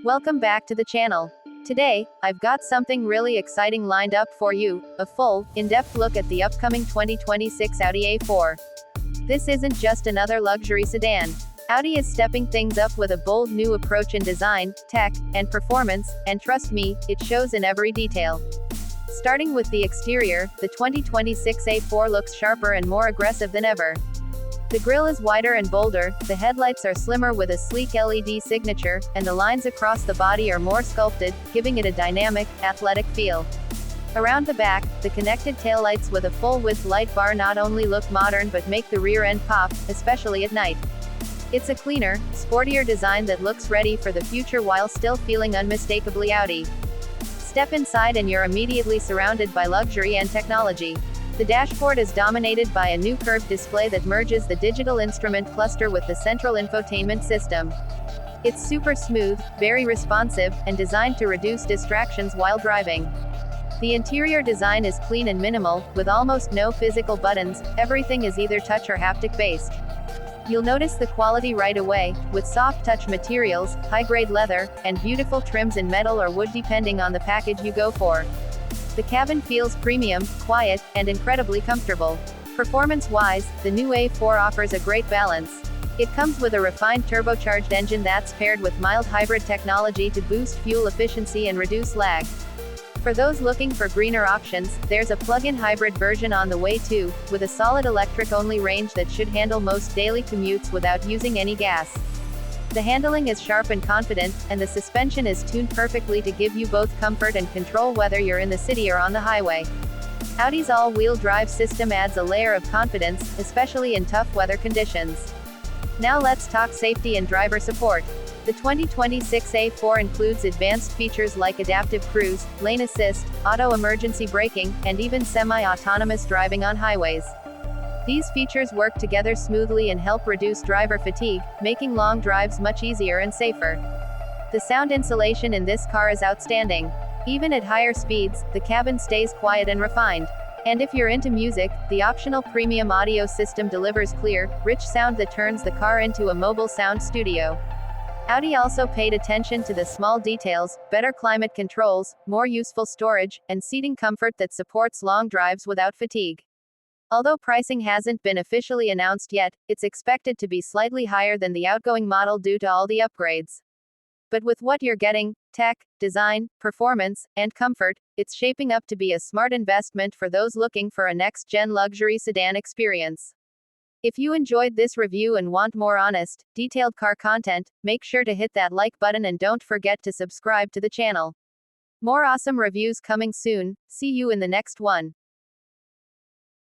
Welcome back to the channel. Today, I've got something really exciting lined up for you, a full, in-depth look at the upcoming 2026 Audi A4. This isn't just another luxury sedan. Audi is stepping things up with a bold new approach in design, tech, and performance, and trust me, it shows in every detail. Starting with the exterior, the 2026 A4 looks sharper and more aggressive than ever. The grille is wider and bolder, the headlights are slimmer with a sleek LED signature, and the lines across the body are more sculpted, giving it a dynamic, athletic feel. Around the back, the connected taillights with a full-width light bar not only look modern but make the rear end pop, especially at night. It's a cleaner, sportier design that looks ready for the future while still feeling unmistakably Audi. Step inside and you're immediately surrounded by luxury and technology. The dashboard is dominated by a new curved display that merges the digital instrument cluster with the central infotainment system. It's super smooth, very responsive, and designed to reduce distractions while driving. The interior design is clean and minimal, with almost no physical buttons, everything is either touch or haptic-based. You'll notice the quality right away, with soft touch materials, high-grade leather, and beautiful trims in metal or wood depending on the package you go for. The cabin feels premium, quiet, and incredibly comfortable. Performance-wise, the new A4 offers a great balance. It comes with a refined turbocharged engine that's paired with mild hybrid technology to boost fuel efficiency and reduce lag. For those looking for greener options, there's a plug-in hybrid version on the way too, with a solid electric-only range that should handle most daily commutes without using any gas. The handling is sharp and confident, and the suspension is tuned perfectly to give you both comfort and control whether you're in the city or on the highway. Audi's all-wheel drive system adds a layer of confidence, especially in tough weather conditions. Now let's talk safety and driver support. The 2026 A4 includes advanced features like adaptive cruise, lane assist, auto emergency braking, and even semi-autonomous driving on highways. These features work together smoothly and help reduce driver fatigue, making long drives much easier and safer. The sound insulation in this car is outstanding. Even at higher speeds, the cabin stays quiet and refined. And if you're into music, the optional premium audio system delivers clear, rich sound that turns the car into a mobile sound studio. Audi also paid attention to the small details, better climate controls, more useful storage, and seating comfort that supports long drives without fatigue. Although pricing hasn't been officially announced yet, it's expected to be slightly higher than the outgoing model due to all the upgrades. But with what you're getting, tech, design, performance, and comfort, it's shaping up to be a smart investment for those looking for a next-gen luxury sedan experience. If you enjoyed this review and want more honest, detailed car content, make sure to hit that like button and don't forget to subscribe to the channel. More awesome reviews coming soon. See you in the next one.